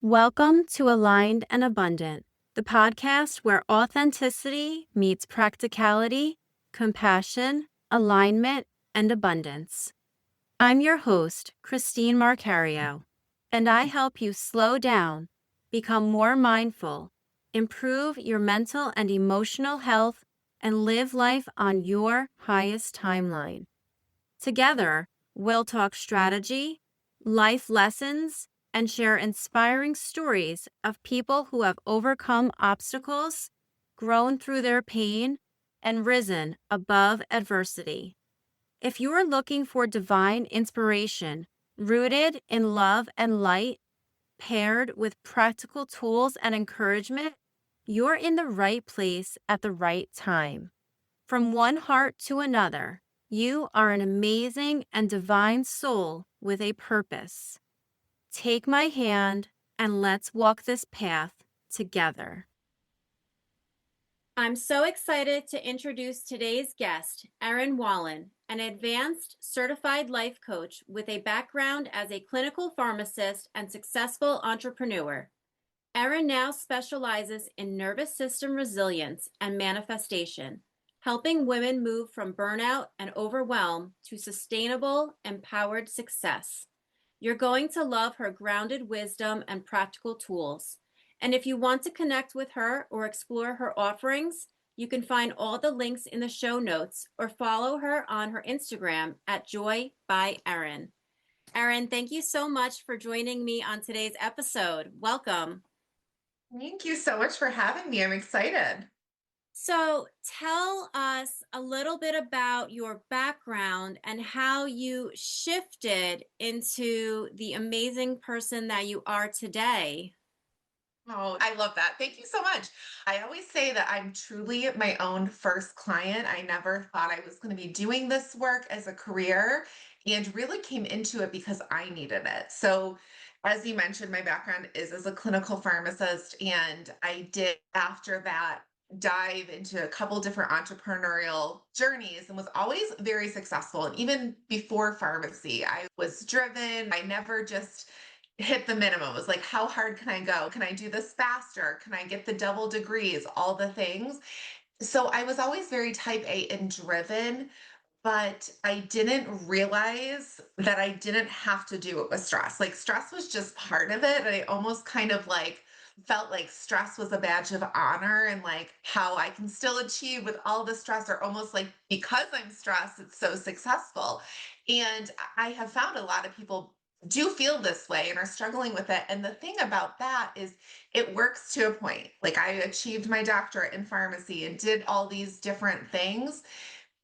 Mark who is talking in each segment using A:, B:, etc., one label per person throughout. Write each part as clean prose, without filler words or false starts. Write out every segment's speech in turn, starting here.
A: Welcome to Aligned and Abundant, the podcast where authenticity meets practicality, compassion, alignment, and abundance. I'm your host, Christine Marcario, and I help you slow down, become more mindful, improve your mental and emotional health, and live life on your highest timeline. Together, we'll talk strategy, life lessons, and share inspiring stories of people who have overcome obstacles, grown through their pain, and risen above adversity. If you are looking for divine inspiration rooted in love and light, paired with practical tools and encouragement, you're in the right place at the right time. From one heart to another, you are an amazing and divine soul with a purpose. Take my hand and let's walk this path together. I'm so excited to introduce today's guest, Erin Wallen, an advanced certified life coach with a background as a clinical pharmacist and successful entrepreneur. Erin now specializes in nervous system resilience and manifestation, helping women move from burnout and overwhelm to sustainable, empowered success. You're going to love her grounded wisdom and practical tools. And if you want to connect with her or explore her offerings, you can find all the links in the show notes or follow her on her Instagram at Joy by Erin. Erin, thank you so much for joining me on today's episode. Welcome.
B: Thank you so much for having me. I'm excited.
A: So tell us a little bit about your background and how you shifted into the amazing person that you are today.
B: Oh, I love that. Thank you so much. I always say that I'm truly my own first client. I never thought I was going to be doing this work as a career and really came into it because I needed it. So, as you mentioned, my background is as a clinical pharmacist, and I did after that dive into a couple different entrepreneurial journeys and was always very successful. And even before pharmacy, I was driven. I never just hit the minimum. It was like, how hard can I go? Can I do this faster? Can I get the double degrees? All the things. So I was always very type A and driven, but I didn't realize that I didn't have to do it with stress. Like stress was just part of it. And I almost kind of like felt like stress was a badge of honor and like how I can still achieve with all the stress, or almost like because I'm stressed, it's so successful. And I have found a lot of people do feel this way and are struggling with it. And the thing about that is it works to a point. Like I achieved my doctorate in pharmacy and did all these different things,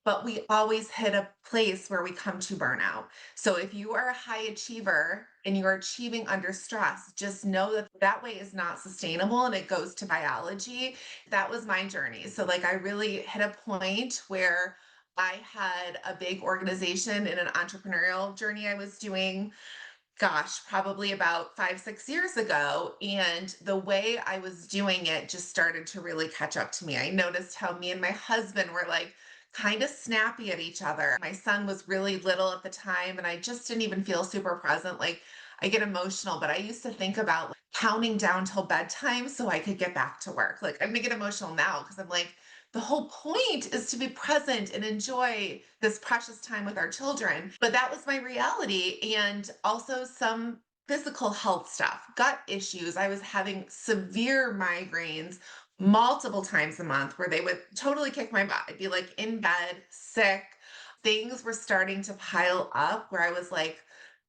B: but we always hit a place where we come to burnout. So if you are a high achiever and you are achieving under stress, just know that that way is not sustainable and it goes to biology. That was my journey. So like I really hit a point where I had a big organization in an entrepreneurial journey I was doing, gosh, probably about 5, 6 years ago. And the way I was doing it just started to really catch up to me. I noticed how me and my husband were like kind of snappy at each other. My son was really little at the time, and I just didn't even feel super present. Like I get emotional, but I used to think about like, counting down till bedtime so I could get back to work. Like I'm gonna get emotional now because I'm like, the whole point is to be present and enjoy this precious time with our children. But that was my reality. And also some physical health stuff, gut issues. I was having severe migraines multiple times a month where they would totally kick my butt. I'd be like in bed, sick. Things were starting to pile up where I was like,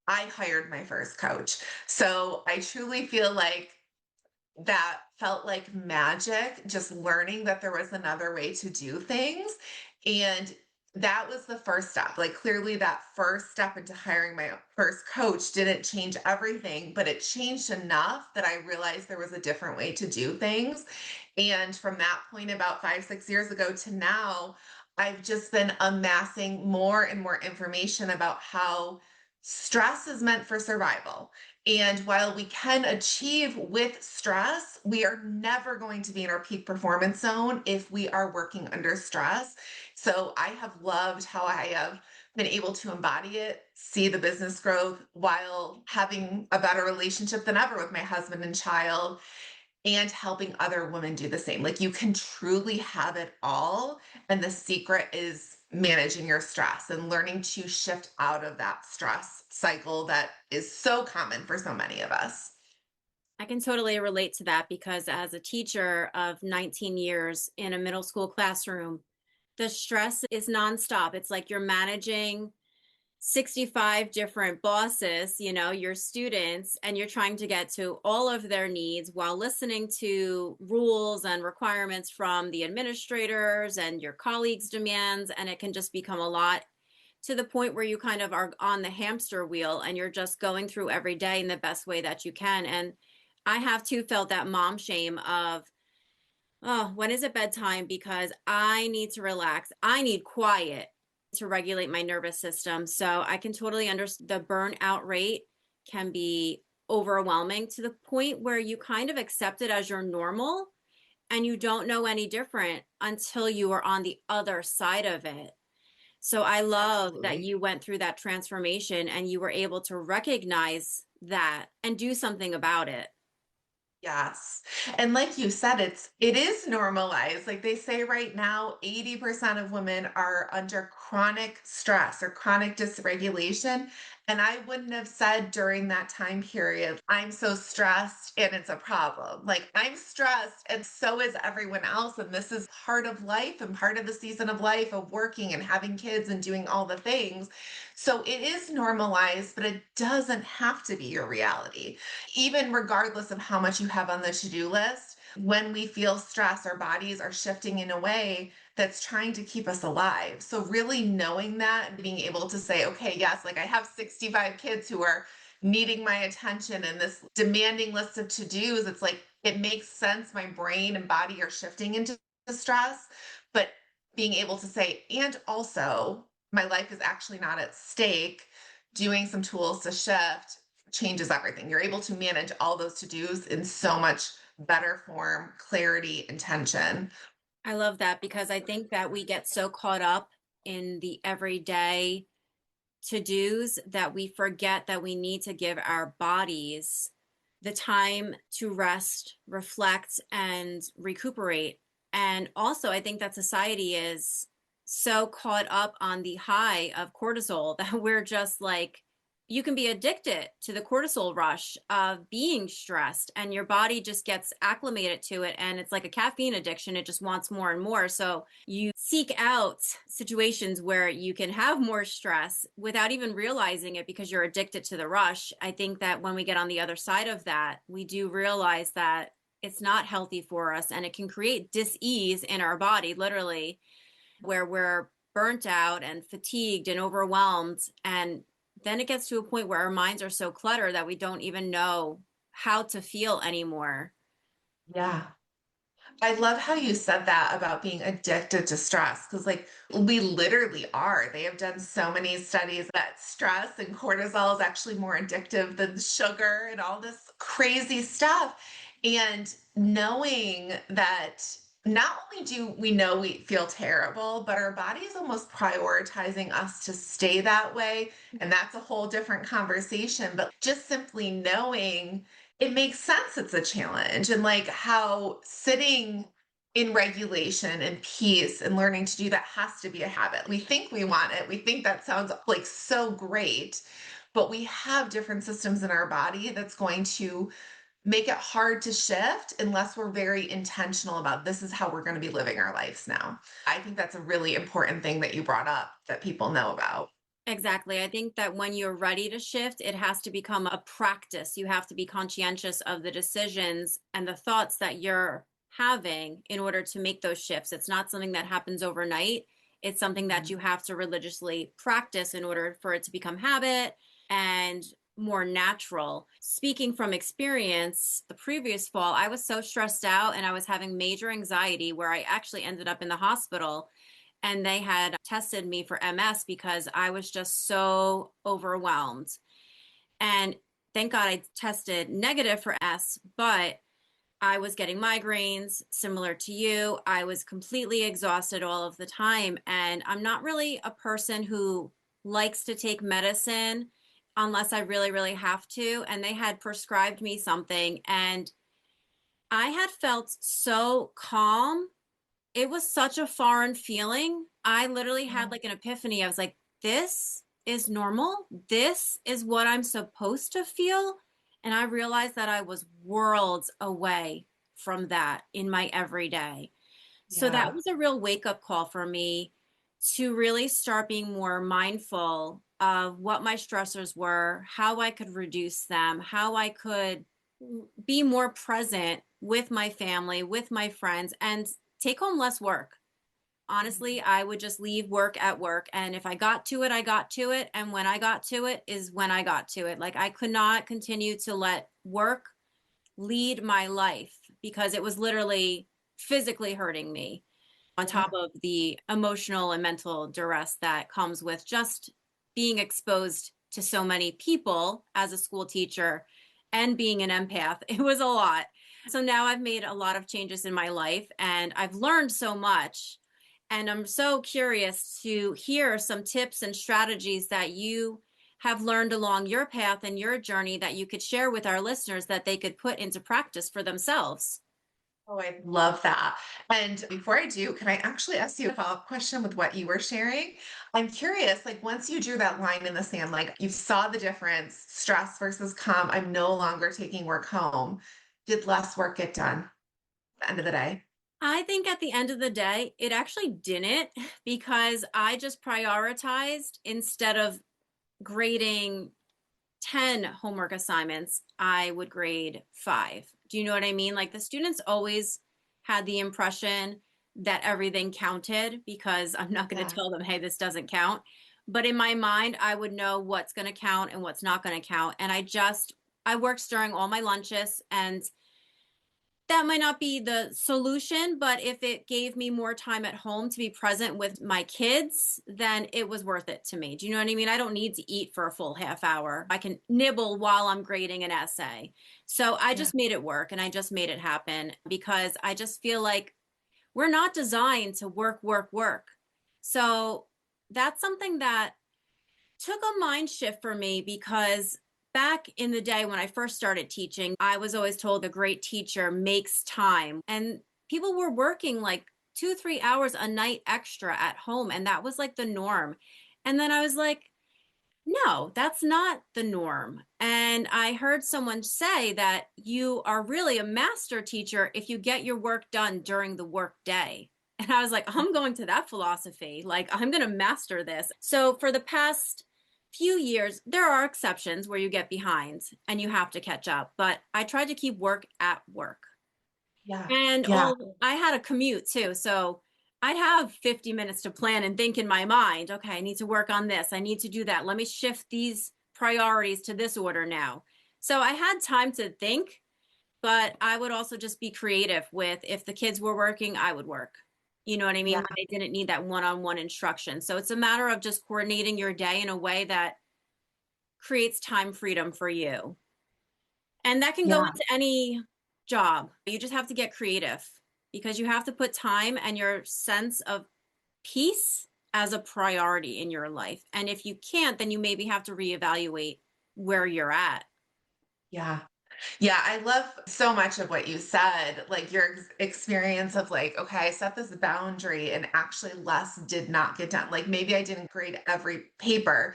B: I hired my first coach. So I truly feel like that felt like magic, just learning that there was another way to do things. And that was the first step. Like, clearly, that first step into hiring my first coach didn't change everything, but it changed enough that I realized there was a different way to do things. And from that point, about 5, 6 years ago to now, I've just been amassing more and more information about how stress is meant for survival. And while we can achieve with stress, we are never going to be in our peak performance zone if we are working under stress. So I have loved how I have been able to embody it, see the business growth while having a better relationship than ever with my husband and child, and helping other women do the same. Like you can truly have it all. And the secret is managing your stress and learning to shift out of that stress cycle that is so common for so many of us.
A: I can totally relate to that because as a teacher of 19 years in a middle school classroom, the stress is nonstop. It's like you're managing 65 different bosses, your students, and you're trying to get to all of their needs while listening to rules and requirements from the administrators and your colleagues' demands. And it can just become a lot to the point where you kind of are on the hamster wheel and you're just going through every day in the best way that you can. And I have too felt that mom shame of, oh, when is it bedtime? Because I need to relax. I need quiet to regulate my nervous system. So I can totally understand the burnout rate can be overwhelming to the point where you kind of accept it as your normal and you don't know any different until you are on the other side of it. So I love that
B: Absolutely.
A: you went through that transformation and you were able to recognize that and do something about it.
B: Yes. And like you said, it is normalized. Like they say right now, 80% of women are under chronic stress or chronic dysregulation. And I wouldn't have said during that time period, I'm so stressed and it's a problem. Like I'm stressed and so is everyone else. And this is part of life and part of the season of life of working and having kids and doing all the things. So it is normalized, but it doesn't have to be your reality. Even regardless of how much you have on the to-do list, when we feel stress, our bodies are shifting in a way that's trying to keep us alive. So really knowing that and being able to say, okay, yes, like I have 65 kids who are needing my attention and this demanding list of to-dos, it's like it makes sense. My brain and body are shifting into stress, but being able to say, and also my life is actually not at stake, doing some tools to shift changes everything. You're able to manage all those to-dos in so much better form, clarity, intention.
A: I love that because I think that we get so caught up in the everyday to-dos that we forget that we need to give our bodies the time to rest, reflect, and recuperate. And also, I think that society is so caught up on the high of cortisol that we're just like, you can be addicted to the cortisol rush of being stressed, and your body just gets acclimated to it. And it's like a caffeine addiction, it just wants more and more. So you seek out situations where you can have more stress without even realizing it because you're addicted to the rush. I think that when we get on the other side of that, we do realize that it's not healthy for us and it can create dis-ease in our body, literally, where we're burnt out and fatigued and overwhelmed. And then it gets to a point where our minds are so cluttered that we don't even know how to feel anymore.
B: Yeah. I love how you said that about being addicted to stress because, like, we literally are. They have done so many studies that stress and cortisol is actually more addictive than sugar and all this crazy stuff. And knowing that not only do we know we feel terrible, but our body is almost prioritizing us to stay that way. And that's a whole different conversation. But just simply knowing it makes sense it's a challenge and like how sitting in regulation and peace and learning to do that has to be a habit. We think we want it. We think that sounds like so great, but we have different systems in our body that's going to make it hard to shift unless we're very intentional about this is how we're going to be living our lives now. I think that's a really important thing that you brought up that people know about.
A: Exactly. I think that when you're ready to shift, it has to become a practice. You have to be conscientious of the decisions and the thoughts that you're having in order to make those shifts. It's not something that happens overnight. It's something that
B: Mhm.
A: you have to religiously practice in order for it to become habit and more natural. Speaking from experience, the previous fall, I was so stressed out and I was having major anxiety where I actually ended up in the hospital, and they had tested me for MS because I was just so overwhelmed. And thank God I tested negative for S, but I was getting migraines similar to you. I was completely exhausted all of the time. And I'm not really a person who likes to take medicine unless I really, really have to. And they had prescribed me something, and I had felt so calm. It was such a foreign feeling. I literally had
B: Yeah.
A: like an epiphany. I was like, this is normal. This is what I'm supposed to feel. And I realized that I was worlds away from that in my everyday. So that
B: Yeah.
A: was a real wake up call for me to really start being more mindful of what my stressors were, how I could reduce them, how I could be more present with my family, with my friends, and take home less work. Honestly, I would just leave work at work. And if I got to it, I got to it. And when I got to it is when I got to it. Like I could not continue to let work lead my life because it was literally physically hurting me on top
B: Yeah.
A: of the emotional and mental duress that comes with just being exposed to so many people as a school teacher and being an empath. It was a lot. So now I've made a lot of changes in my life and I've learned so much. And I'm so curious to hear some tips and strategies that you have learned along your path and your journey that you could share with our listeners that they could put into practice for themselves.
B: Oh, I love that. And before I do, can I actually ask you a follow-up question with what you were sharing? I'm curious, like once you drew that line in the sand, like you saw the difference, stress versus calm, I'm no longer taking work home. Did less work get done at the end of the day?
A: I think at the end of the day, it actually didn't because I just prioritized instead of grading 10 homework assignments, I would grade 5. Do you know what I mean? Like the students always had the impression that everything counted because I'm not going to
B: Yeah.
A: tell them, hey, this doesn't count. But in my mind, I would know what's going to count and what's not going to count. And I worked during all my lunches, and that might not be the solution, but if it gave me more time at home to be present with my kids, then it was worth it to me. Do you know what I mean? I don't need to eat for a full half hour. I can nibble while I'm grading an essay. So I
B: Yeah.
A: just made it work and I just made it happen because I just feel like we're not designed to work, work, work. So that's something that took a mind shift for me because back in the day when I first started teaching, I was always told a great teacher makes time. And people were working like 2, 3 hours a night extra at home. And that was like the norm. And then I was like, no, that's not the norm. And I heard someone say that you are really a master teacher if you get your work done during the work day. And I was like, I'm going to that philosophy. Like, I'm going to master this. So, for the past few years, there are exceptions where you get behind and you have to catch up. But I tried to keep work at work.
B: Yeah.
A: And
B: Yeah.
A: I had a commute too. So I'd have 50 minutes to plan and think in my mind, okay, I need to work on this. I need to do that. Let me shift these priorities to this order now. So I had time to think, but I would also just be creative with if the kids were working, I would work. You know what I mean?
B: Yeah.
A: When they didn't need that one on one instruction. So it's a matter of just coordinating your day in a way that creates time freedom for you. And that can go
B: Yeah.
A: into any job. You just have to get creative because you have to put time and your sense of peace as a priority in your life. And if you can't, then you maybe have to reevaluate where you're at.
B: Yeah. Yeah, I love so much of what you said, like your experience of like, okay, I set this boundary and actually less did not get done. Like maybe I didn't grade every paper,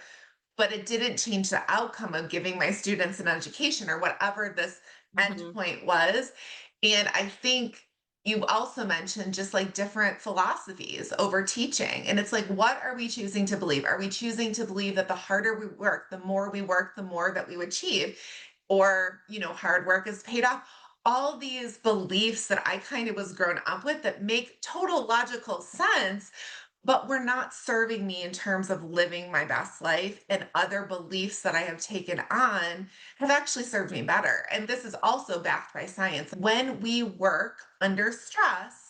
B: but it didn't change the outcome of giving my students an education or whatever this end
A: Mhm.
B: point was. And I think you also mentioned just like different philosophies over teaching. And it's like, what are we choosing to believe? Are we choosing to believe that the harder we work, the more we work, the more that we achieve? Or, hard work is paid off? All these beliefs that I kind of was grown up with that make total logical sense, but were not serving me in terms of living my best life, and other beliefs that I have taken on have actually served me better. And this is also backed by science. When we work under stress,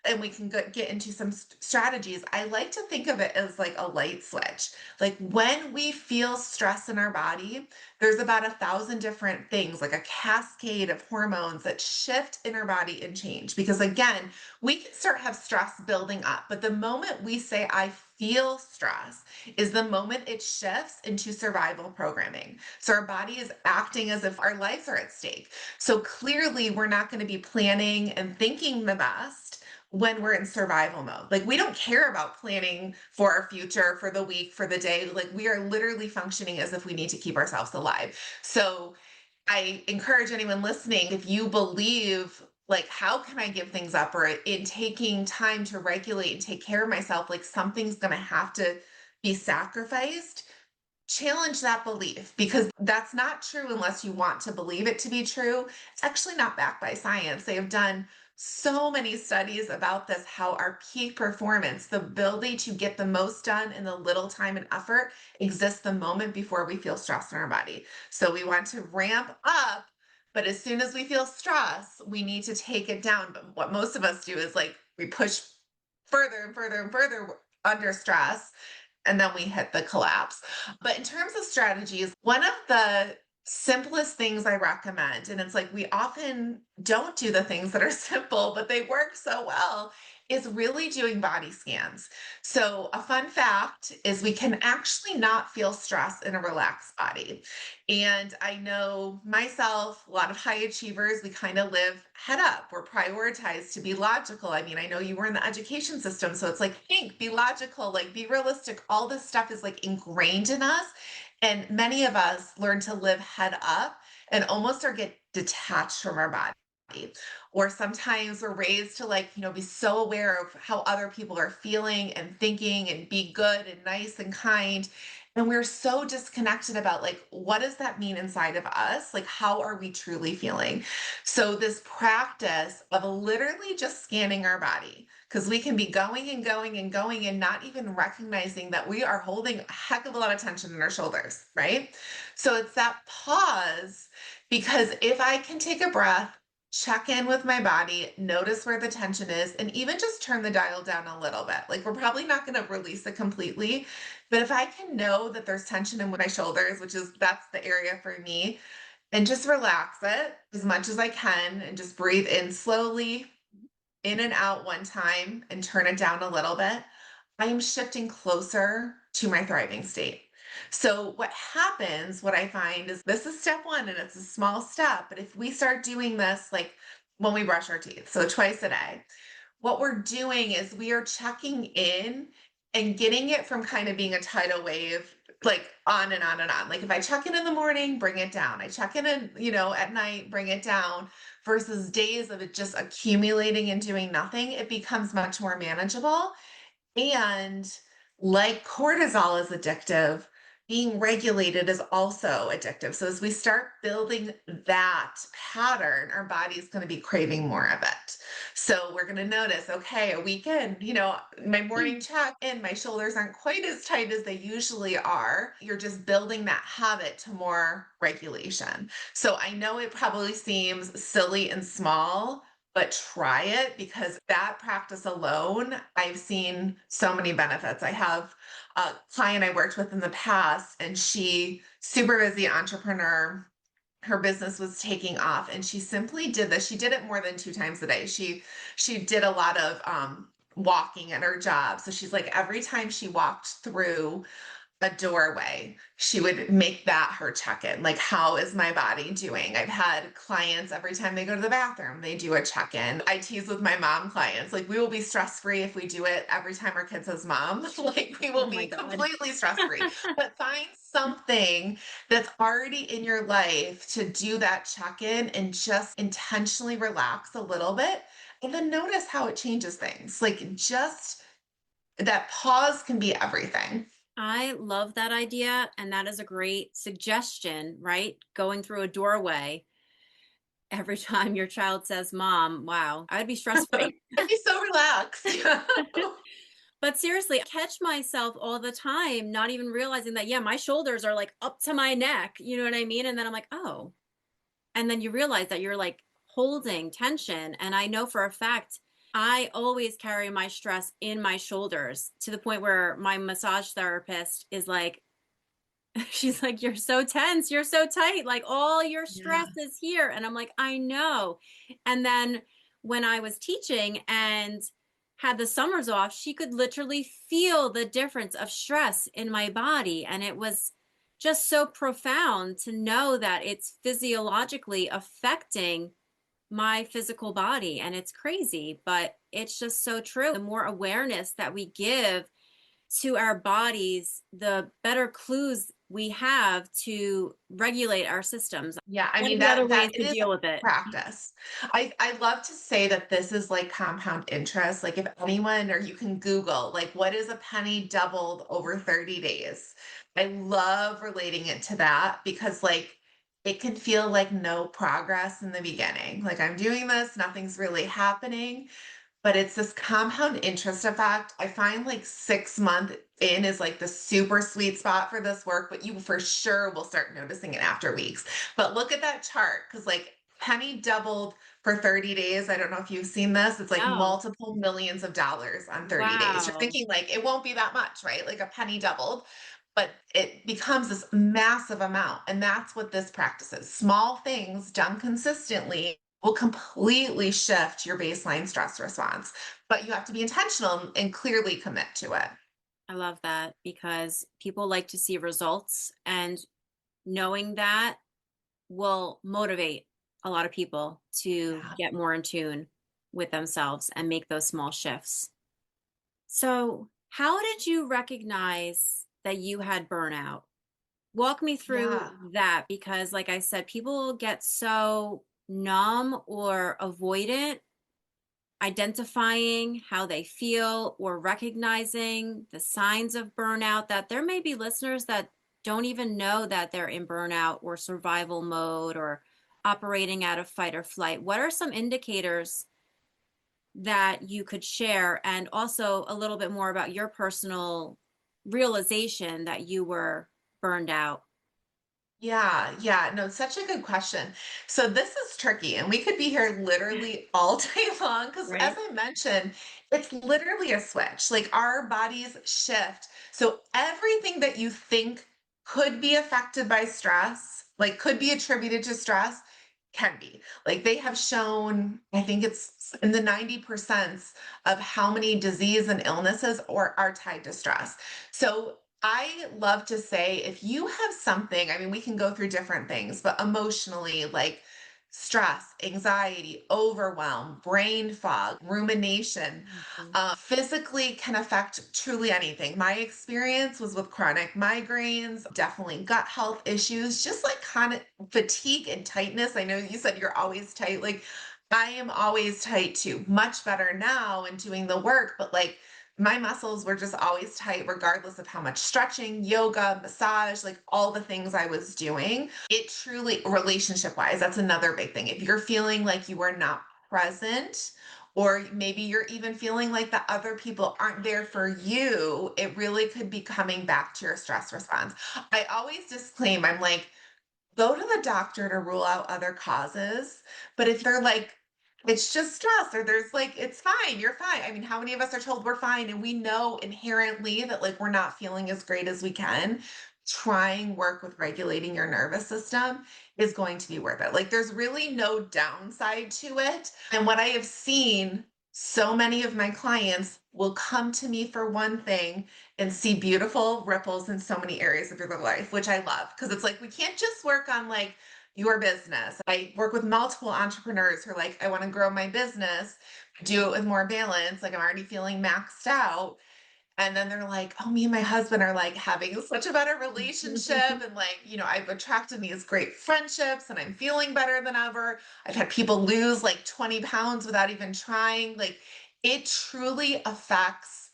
B: and we can get into some strategies, I like to think of it as like a light switch. Like when we feel stress in our body, there's about 1,000 different things, like a cascade of hormones that shift in our body and change. Because again, we can start have stress building up, but the moment we say, I feel stress is the moment it shifts into survival programming. So our body is acting as if our lives are at stake. So clearly, we're not going to be planning and thinking the best when we're in survival mode. Like, we don't care about planning for our future, for the week, for the day. Like, we are literally functioning as if we need to keep ourselves alive. So I encourage anyone listening, if you believe, like, how can I give things up? Or in taking time to regulate and take care of myself, like something's going to have to be sacrificed, challenge that belief, because that's not true unless you want to believe it to be true. It's actually not backed by science. They have done so many studies about this, how our peak performance, the ability to get the most done in the little time and effort, exists the moment before we feel stress in our body. So we want to ramp up, but as soon as we feel stress, we need to take it down. But what most of us do is, like, we push further and further and further under stress, and then we hit the collapse. But in terms of strategies, one of the simplest things I recommend, and it's like we often don't do the things that are simple, but they work so well, is really doing body scans. So, a fun fact is we can actually not feel stress in a relaxed body. And I know myself, a lot of high achievers, we kind of live head up. We're prioritized to be logical. I mean, I know you were in the education system, so it's like, think, be logical, like, be realistic. All this stuff is like ingrained in us. And many of us learn to live head up and almost or get detached from our body. Or sometimes we're raised to, like, be so aware of how other people are feeling and thinking and be good and nice and kind. And we're so disconnected about, like, what does that mean inside of us? Like, how are we truly feeling? So this practice of literally just scanning our body, because we can be going and going and going and not even recognizing that we are holding a heck of a lot of tension in our shoulders, right? So it's that pause, because if I can take a breath, check in with my body, notice where the tension is, and even just turn the dial down a little bit. Like, we're probably not going to release it completely, but if I can know that there's tension in my shoulders, that's the area for me, and just relax it as much as I can and just breathe in slowly, in and out one time, and turn it down a little bit, I am shifting closer to my thriving state. So, what happens, what I find is, this is step one, and it's a small step, but if we start doing this, like when we brush our teeth, so twice a day, what we're doing is we are checking in and getting it from kind of being a tidal wave, like on and on and on. Like, if I check in the morning, bring it down. I check in, at night, bring it down, versus days of it just accumulating and doing nothing. It becomes much more manageable. And like cortisol is addictive, being regulated is also addictive. So as we start building that pattern, our body is going to be craving more of it. So we're going to notice, okay, a weekend, my morning check in, my shoulders aren't quite as tight as they usually are. You're just building that habit to more regulation. So I know it probably seems silly and small, but try it, because that practice alone, I've seen so many benefits. I have a client I worked with in the past, and she, super busy entrepreneur, her business was taking off, and she simply did this. She did it more than 2 times a day. She did a lot of walking at her job. So she's like, every time she walked through a doorway, she would make that her check-in. Like, how is my body doing? I've had clients, every time they go to the bathroom, they do a check-in. I tease with my mom clients, like, we will be stress-free if we do it every time our kid says mom. Like, we will
A: Oh my
B: be
A: God.
B: completely stress-free. But find something that's already in your life to do that check-in and just intentionally relax a little bit, and then notice how it changes things. Like, just that pause can be everything.
A: I love that idea. And that is a great suggestion, right? Going through a doorway every time your child says mom. Wow. I'd be stress free.
B: I'd be so relaxed.
A: But seriously, I catch myself all the time, not even realizing that, yeah, my shoulders are like up to my neck. You know what I mean? And then I'm like, oh. And then you realize that you're like holding tension. And I know for a fact, I always carry my stress in my shoulders, to the point where my massage therapist is like, she's like, you're so tense, you're so tight, like all your
B: Yeah.
A: stress is here. And I'm like, I know. And then when I was teaching, and had the summers off, she could literally feel the difference of stress in my body. And it was just so profound to know that it's physiologically affecting my physical body. And it's crazy, but it's just so true. The more awareness that we give to our bodies, the better clues we have to regulate our systems.
B: Yeah, I
A: One
B: mean
A: of the other
B: that
A: ways
B: it
A: to
B: is
A: deal with it.
B: practice. I love to say that this is like compound interest. Like if anyone or you can Google like what is a penny doubled over 30 days. I love relating it to that because like it can feel like no progress in the beginning. Like I'm doing this, nothing's really happening. But it's this compound interest effect. I find like 6 month in is like the super sweet spot for this work, but you for sure will start noticing it after weeks. But look at that chart because like penny doubled for 30 days. I don't know if you've seen this. It's like
A: No.
B: multiple millions of dollars on 30 days. You're
A: Wow.
B: thinking like it won't be that much, right? Like a penny doubled, but it becomes this massive amount. And that's what this practice is. Small things done consistently will completely shift your baseline stress response. But you have to be intentional and clearly commit to it.
A: I love that because people like to see results, and knowing that will motivate a lot of people to
B: Yeah.
A: get more in tune with themselves and make those small shifts. So, how did you recognize that you had burnout? Walk me through
B: Yeah.
A: that because, like I said, people get so numb or avoidant identifying how they feel or recognizing the signs of burnout that there may be listeners that don't even know that they're in burnout or survival mode or operating out of fight or flight. What are some indicators that you could share, and also a little bit more about your personal realization that you were burned out?
B: Yeah, yeah, no, such a good question. So this is tricky, and we could be here literally all day long because, as
A: Right?
B: I mentioned, it's literally a switch. Like our bodies shift. So everything that you think could be affected by stress, like could be attributed to stress, can be. Like they have shown, I think it's in the 90% of how many disease and illnesses are tied to stress. So I love to say if you have something, I mean, we can go through different things, but emotionally, like stress, anxiety, overwhelm, brain fog, rumination,
A: Mhm.
B: physically can affect truly anything. My experience was with chronic migraines, definitely gut health issues, just like kind of fatigue and tightness. I know you said you're always tight. Like I am always tight too. Much better now in doing the work, but like my muscles were just always tight, regardless of how much stretching, yoga, massage, like all the things I was doing. It truly, relationship wise, that's another big thing. If you're feeling like you are not present, or maybe you're even feeling like the other people aren't there for you, it really could be coming back to your stress response. I always disclaim, I'm like, go to the doctor to rule out other causes. But if they're like, it's just stress, or there's like, it's fine, you're fine. I mean, how many of us are told we're fine and we know inherently that like we're not feeling as great as we can? Trying work with regulating your nervous system is going to be worth it. Like, there's really no downside to it. And what I have seen, so many of my clients will come to me for one thing and see beautiful ripples in so many areas of their life, which I love because it's like we can't just work on like your business. I work with multiple entrepreneurs who are like, I want to grow my business, do it with more balance. Like I'm already feeling maxed out. And then they're like, oh, me and my husband are like having such a better relationship. And like, I've attracted these great friendships and I'm feeling better than ever. I've had people lose like 20 pounds without even trying. Like it truly affects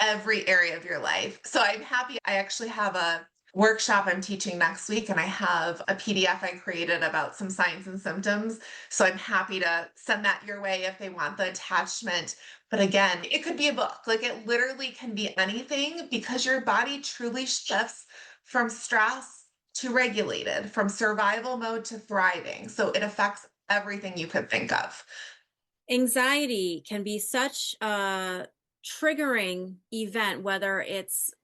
B: every area of your life. So I'm happy. I actually have a workshop I'm teaching next week, and I have a PDF I created about some signs and symptoms. So I'm happy to send that your way if they want the attachment. But again, it could be a book. Like it literally can be anything because your body truly shifts from stress to regulated, from survival mode to thriving. So it affects everything you could think of.
A: Anxiety can be such a triggering event, whether it's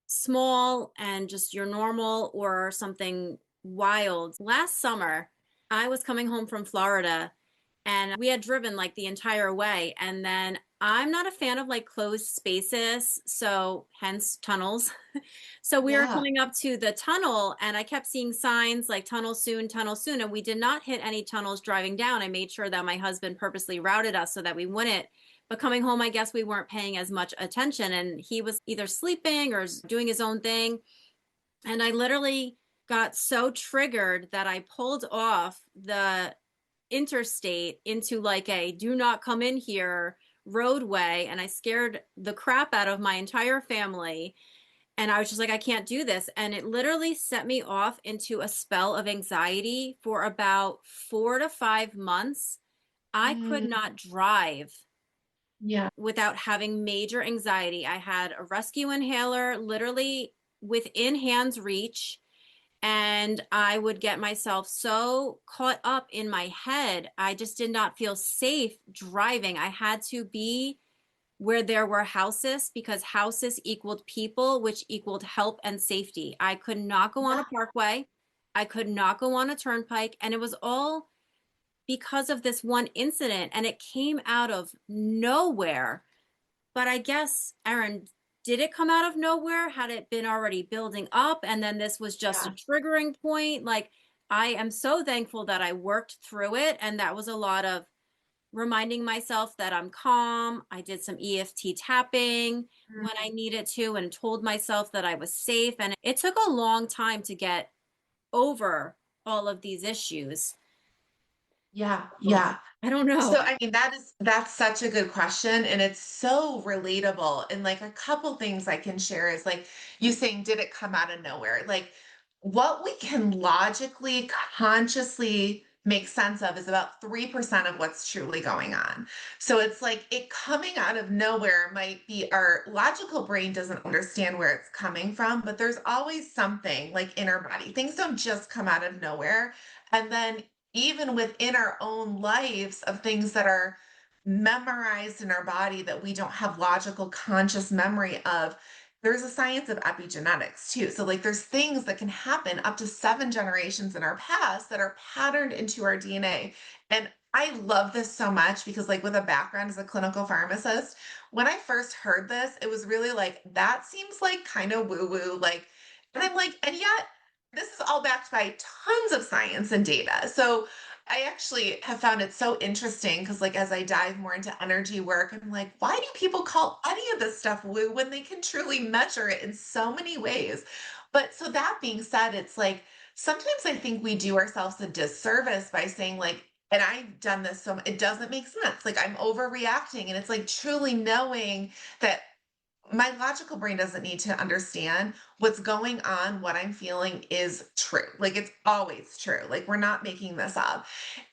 A: small and just your normal or something wild. Last summer, I was coming home from Florida and we had driven like the entire way. And then I'm not a fan of like closed spaces, so hence tunnels. So we were
B: Yeah.
A: coming up to the tunnel and I kept seeing signs like tunnel soon. And we did not hit any tunnels driving down. I made sure that my husband purposely routed us so that we wouldn't. But coming home, I guess we weren't paying as much attention and he was either sleeping or doing his own thing. And I literally got so triggered that I pulled off the interstate into like a do not come in here roadway and I scared the crap out of my entire family and I was just like I can't do this and it literally set me off into a spell of anxiety for about 4 to 5 months. I could
B: Mm,
A: not drive
B: yeah.
A: without having major anxiety. I had a rescue inhaler literally within hand's reach and I would get myself so caught up in my head. I just did not feel safe driving. I had to be where there were houses because houses equaled people, which equaled help and safety. I could not go on
B: Yeah.
A: a parkway. I could not go on a turnpike. And it was all because of this one incident. And it came out of nowhere. But I guess, Erin, did it come out of nowhere? Had it been already building up and then this was just a
B: Yeah.
A: triggering point? Like, I am so thankful that I worked through it. And that was a lot of reminding myself that I'm calm. I did some EFT tapping when I needed to and told myself that I was safe. And it took a long time to get over all of these issues.
B: Yeah.
A: So,
B: Yeah.
A: I don't know.
B: So, I mean, that's such a good question, and it's so relatable. And like a couple things I can share is like you saying, did it come out of nowhere? Like what we can logically, consciously make sense of is about 3% of what's truly going on. So it's like it coming out of nowhere might be our logical brain doesn't understand where it's coming from, but there's always something like in our body. Things don't just come out of nowhere. And then even within our own lives of things that are memorized in our body that we don't have logical conscious memory of, there's a science of epigenetics too. So like there's things that can happen up to 7 generations in our past that are patterned into our DNA. And I love this so much because like with a background as a clinical pharmacist, when I first heard this, it was really like that seems like kind of woo woo like, and I'm like, and yet this is all backed by tons of science and data. So I actually have found it so interesting because, like, as I dive more into energy work, I'm like, why do people call any of this stuff woo when they can truly measure it in so many ways? But so that being said, it's like sometimes I think we do ourselves a disservice by saying, like, and I've done this so it doesn't make sense. Like, I'm overreacting. And it's like truly knowing that my logical brain doesn't need to understand what's going on. What I'm feeling is true. Like it's always true. Like we're not making this up.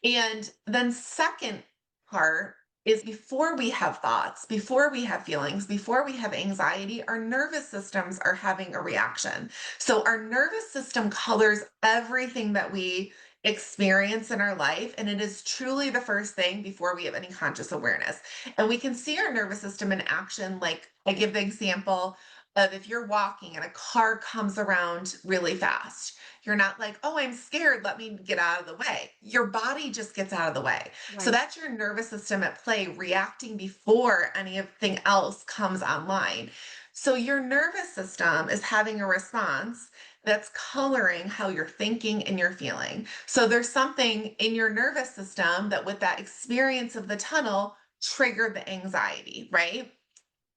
B: And then, second part is before we have thoughts, before we have feelings, before we have anxiety, our nervous systems are having a reaction. So, our nervous system colors everything that we experience in our life. And it is truly the first thing before we have any conscious awareness. And we can see our nervous system in action. Like I give the example of if you're walking and a car comes around really fast, you're not like, oh, I'm scared. Let me get out of the way. Your body just gets out of the way. So
A: Right.
B: that's your nervous system at play, reacting before anything else comes online. So your nervous system is having a response that's coloring how you're thinking and you're feeling. So there's something in your nervous system that, with that experience of the tunnel, triggered the anxiety, right?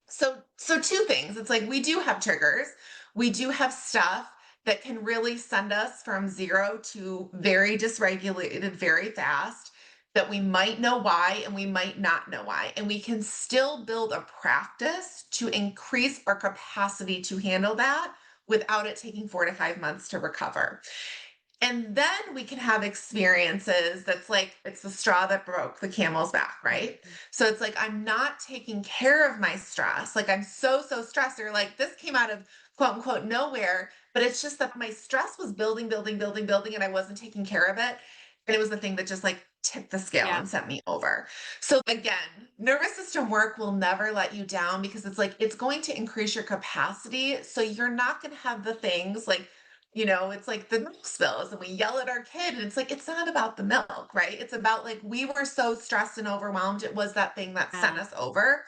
B: So two things. It's like we do have triggers. We do have stuff that can really send us from zero to very dysregulated very fast that we might know why and we might not know why. And we can still build a practice to increase our capacity to handle that without it taking 4 to 5 months to recover. And then we can have experiences that's like it's the straw that broke the camel's back, right? So it's like I'm not taking care of my stress. Like I'm so stressed. Or like this came out of quote unquote nowhere, but it's just that my stress was building, and I wasn't taking care of it. And it was the thing that just like tipped the scale
A: Yeah.
B: and sent me over. So again, nervous system work will never let you down because it's like it's going to increase your capacity. So you're not going to have the things like It's like the milk spills and we yell at our kid and it's like, it's not about the milk, right? It's about like, we were so stressed and overwhelmed. It was that thing that sent
A: Yeah,
B: us over.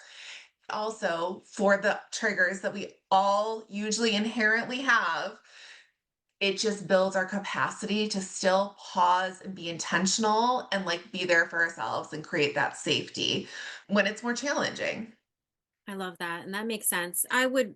B: Also, for the triggers that we all usually inherently have, it just builds our capacity to still pause and be intentional and like be there for ourselves and create that safety when it's more challenging.
A: I love that. And that makes sense. I would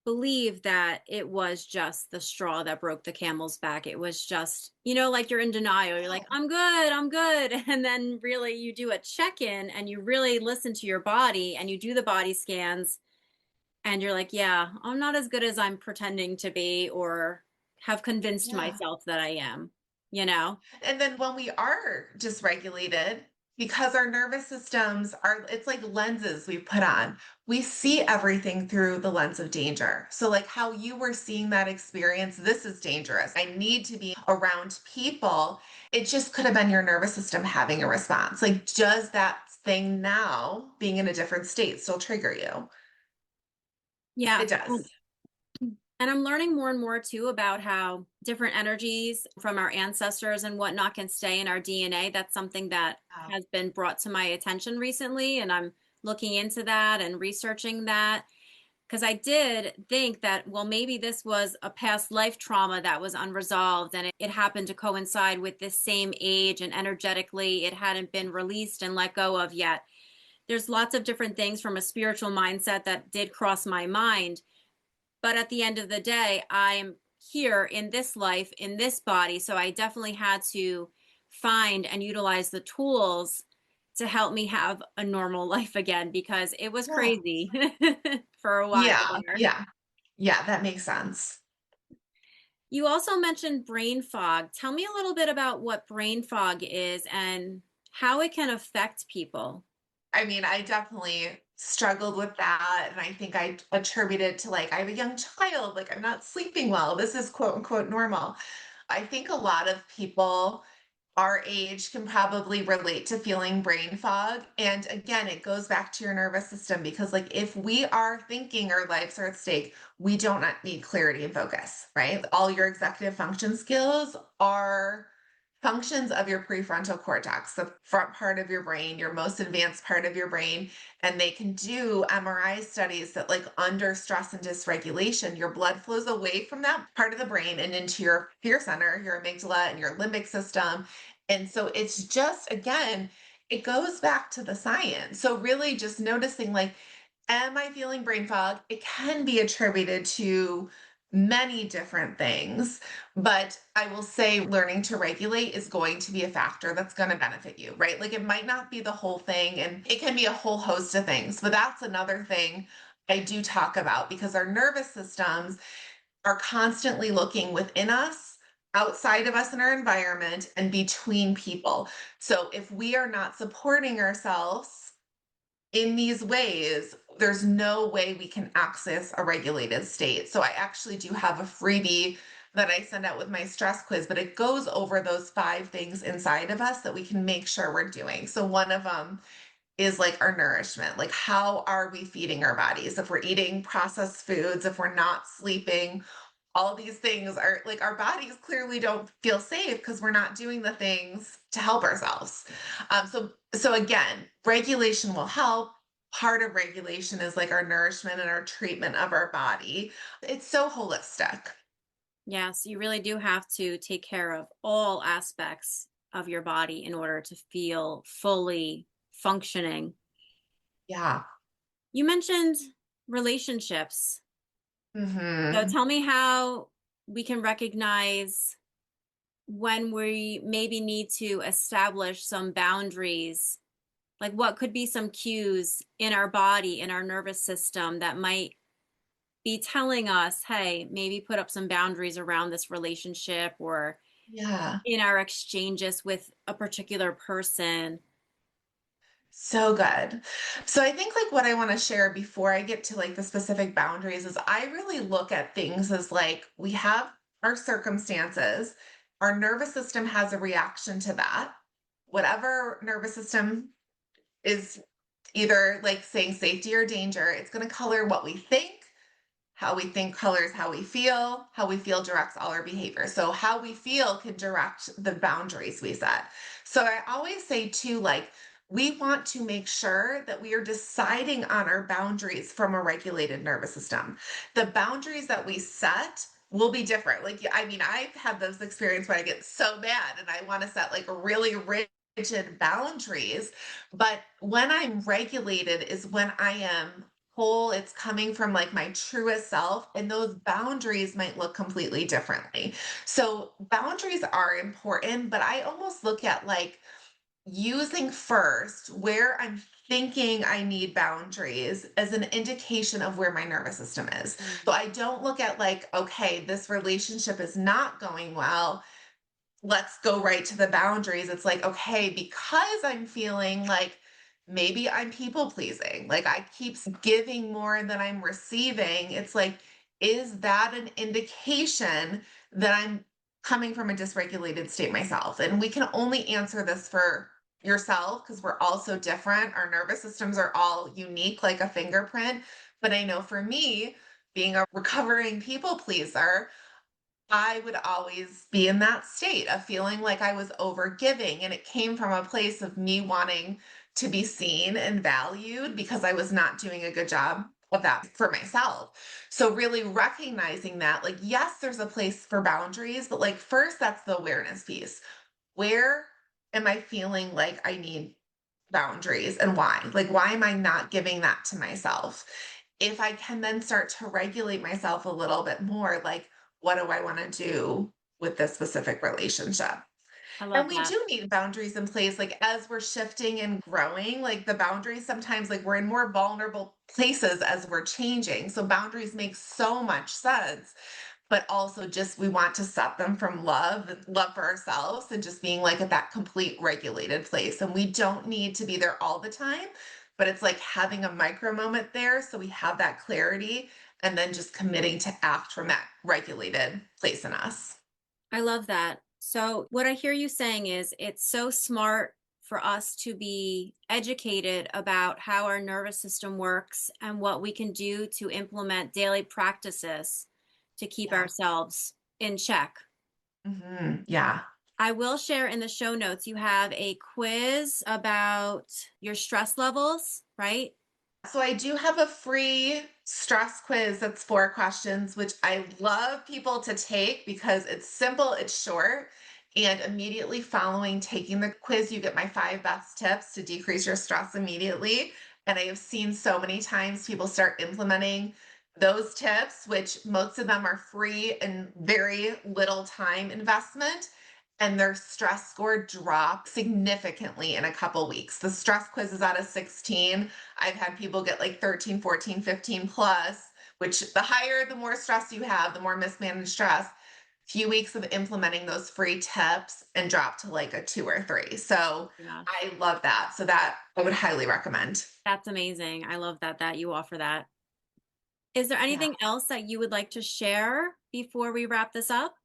A: believe that it was just the straw that broke the camel's back. It was just, like you're in denial. You're like,
B: Yeah.
A: I'm good, I'm good. And then really you do a check in and you really listen to your body and you do the body scans and you're like, yeah, I'm not as good as I'm pretending to be or have convinced
B: Yeah.
A: myself that I am, you know?
B: And then when we are dysregulated, because our nervous systems are, it's like lenses we put on. We see everything through the lens of danger. So, like how you were seeing that experience, this is dangerous. I need to be around people. It just could have been your nervous system having a response. Like, does that thing now, being in a different state, still trigger you?
A: Yeah.
B: It does.
A: And I'm learning more and more too about how different energies from our ancestors and whatnot can stay in our DNA. That's something that
B: Wow.
A: has been brought to my attention recently. And I'm looking into that and researching that because I did think that, well, maybe this was a past life trauma that was unresolved and it happened to coincide with this same age and energetically it hadn't been released and let go of yet. There's lots of different things from a spiritual mindset that did cross my mind, but at the end of the day, I'm here in this life, in this body. So I definitely had to find and utilize the tools to help me have a normal life again because it was
B: Yeah.
A: crazy for a while
B: Yeah.
A: there.
B: Yeah. Yeah. That makes sense.
A: You also mentioned brain fog. Tell me a little bit about what brain fog is and how it can affect people.
B: I mean, I definitely struggled with that. And I think I attributed to like, I have a young child, like, I'm not sleeping well. This is quote unquote normal. I think a lot of people our age can probably relate to feeling brain fog. And again, it goes back to your nervous system because, like, if we are thinking our lives are at stake, we don't not need clarity and focus, right? All your executive function skills are functions of your prefrontal cortex, the front part of your brain, your most advanced part of your brain. And they can do MRI studies that, like, under stress and dysregulation, your blood flows away from that part of the brain and into your fear center, your amygdala, and your limbic system. And so it's just, again, it goes back to the science. So, really, just noticing, like, am I feeling brain fog? It can be attributed to many different things, but I will say learning to regulate is going to be a factor that's going to benefit you, right? Like, it might not be the whole thing, and it can be a whole host of things, but that's another thing I do talk about because our nervous systems are constantly looking within us, outside of us in our environment, and between people. So if we are not supporting ourselves in these ways, there's no way we can access a regulated state. So I actually do have a freebie that I send out with my stress quiz, but it goes over those 5 things inside of us that we can make sure we're doing. So one of them is like our nourishment. Like, how are we feeding our bodies? If we're eating processed foods, if we're not sleeping, all these things are like our bodies clearly don't feel safe because we're not doing the things to help ourselves. So again, regulation will help. Part of regulation is like our nourishment and our treatment of our body. It's so holistic.
A: Yes, you really do have to take care of all aspects of your body in order to feel fully functioning.
B: Yeah.
A: You mentioned relationships. So
B: Hmm.
A: tell me how we can recognize when we maybe need to establish some boundaries. Like what could be some cues in our body, in our nervous system that might be telling us, hey, maybe put up some boundaries around this relationship or
B: Yeah.
A: in our exchanges with a particular person.
B: So good. So I think like what I want to share before I get to like the specific boundaries is I really look at things as like we have our circumstances, our nervous system has a reaction to that. Whatever nervous system is either like saying safety or danger, it's going to color what we think, How we think colors how we feel directs all our behavior. So how we feel can direct the boundaries we set. So I always say too, like, we want to make sure that we are deciding on our boundaries from a regulated nervous system. The boundaries that we set will be different. Like, I mean, I've had those experiences where I get so mad and I want to set like really rigid boundaries. But when I'm regulated is when I am whole. It's coming from like my truest self, and those boundaries might look completely differently. So, boundaries are important, but I almost look at like using first where I'm thinking I need boundaries as an indication of where my nervous system is. So
A: Mm.
B: I don't look at like, okay, this relationship is not going well, let's go right to the boundaries. It's like, okay, because I'm feeling like maybe I'm people pleasing, like I keep giving more than I'm receiving. It's like, is that an indication that I'm coming from a dysregulated state myself? And we can only answer this for yourself because we're all so different. Our nervous systems are all unique, like a fingerprint. But I know for me, being a recovering people pleaser, I would always be in that state of feeling like I was overgiving. And it came from a place of me wanting to be seen and valued because I was not doing a good job of that for myself. So, really recognizing that, like, yes, there's a place for boundaries, but like, first, that's the awareness piece. Where am I feeling like I need boundaries and why? Like, why am I not giving that to myself? If I can then start to regulate myself a little bit more, like, what do I want to do with this specific relationship?
A: I
B: And
A: love
B: we
A: that.
B: do need boundaries in place, like as we're shifting and growing, like the boundaries sometimes, like we're in more vulnerable places as we're changing. So boundaries make so much sense, but also just we want to set them from love for ourselves and just being like at that complete regulated place. And we don't need to be there all the time, but it's like having a micro moment there so we have that clarity and then just committing to act from that regulated place in us.
A: I love that. So, what I hear you saying is it's so smart for us to be educated about how our nervous system works and what we can do to implement daily practices to keep
B: Yeah.
A: ourselves in check.
B: Yeah.
A: I will share in the show notes, you have a quiz about your stress levels, right?
B: So I do have a free stress quiz that's 4 questions, which I love people to take because it's simple, it's short, and immediately following taking the quiz, you get my 5 best tips to decrease your stress immediately. And I have seen so many times people start implementing those tips, which most of them are free and very little time investment. And their stress score drops significantly in a couple weeks. The stress quiz is out of 16. I've had people get like 13, 14, 15 plus, which the higher, the more stress you have, the more mismanaged stress. Few weeks of implementing those free tips and drop to like a 2 or 3. So
A: Gosh,
B: I love that. So that I would highly recommend.
A: that's amazing. I love that you offer that. Is there
B: Yeah.
A: anything else that you would like to share before we wrap this up?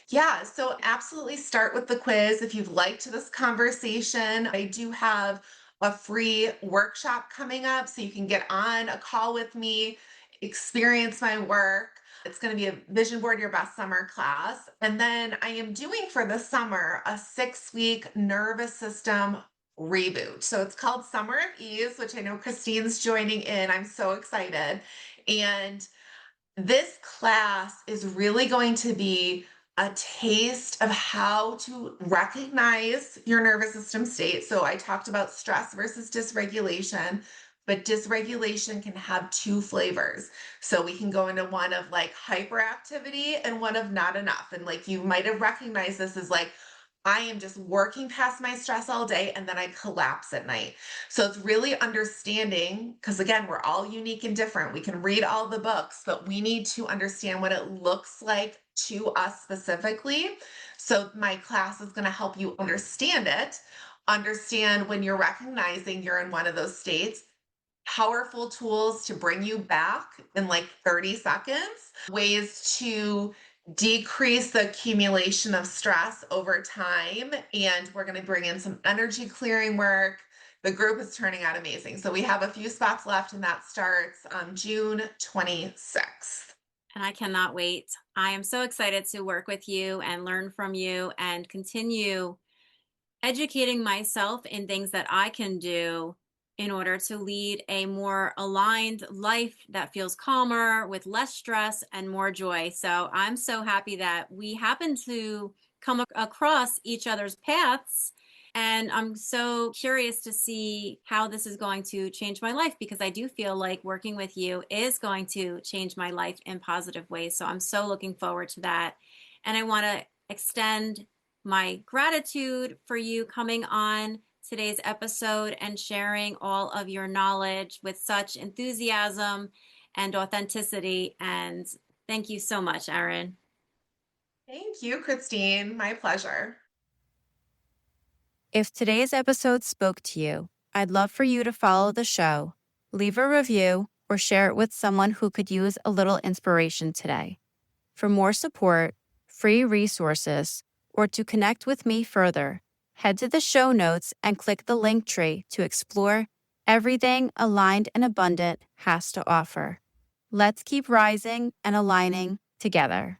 B: Yeah, so absolutely start with the quiz. If you've liked this conversation, I do have a free workshop coming up so you can get on a call with me, experience my work. It's going to be a Vision Board Your Best Summer class. And then I am doing for the summer a 6 week nervous system reboot. So it's called Summer of Ease, which I know Christine's joining in. I'm so excited. And this class is really going to be a taste of how to recognize your nervous system state. So, I talked about stress versus dysregulation, but dysregulation can have 2 flavors. So, we can go into one of like hyperactivity and one of not enough. And like you might have recognized this as like, I am just working past my stress all day and then I collapse at night. So it's really understanding, because again, we're all unique and different. We can read all the books, but we need to understand what it looks like to us specifically. So my class is going to help you understand it, understand when you're recognizing you're in one of those states, powerful tools to bring you back in like 30 seconds, ways to decrease the accumulation of stress over time. And we're going to bring in some energy clearing work, the group is turning out amazing. So we have a few spots left, and that starts June 26th.
A: And I cannot wait. I am so excited to work with you and learn from you and continue educating myself in things that I can do in order to lead a more aligned life that feels calmer with less stress and more joy. So I'm so happy that we happen to come across each other's paths. And I'm so curious to see how this is going to change my life because I do feel like working with you is going to change my life in positive ways. So I'm so looking forward to that. And I want to extend my gratitude for you coming on today's episode and sharing all of your knowledge with such enthusiasm and authenticity. And thank you so much, Erin.
B: Thank you, Christine. My pleasure.
A: If today's episode spoke to you, I'd love for you to follow the show, leave a review, or share it with someone who could use a little inspiration today. For more support, free resources, or to connect with me further, head to the show notes and click the link tree to explore everything Aligned and Abundant has to offer. Let's keep rising and aligning together.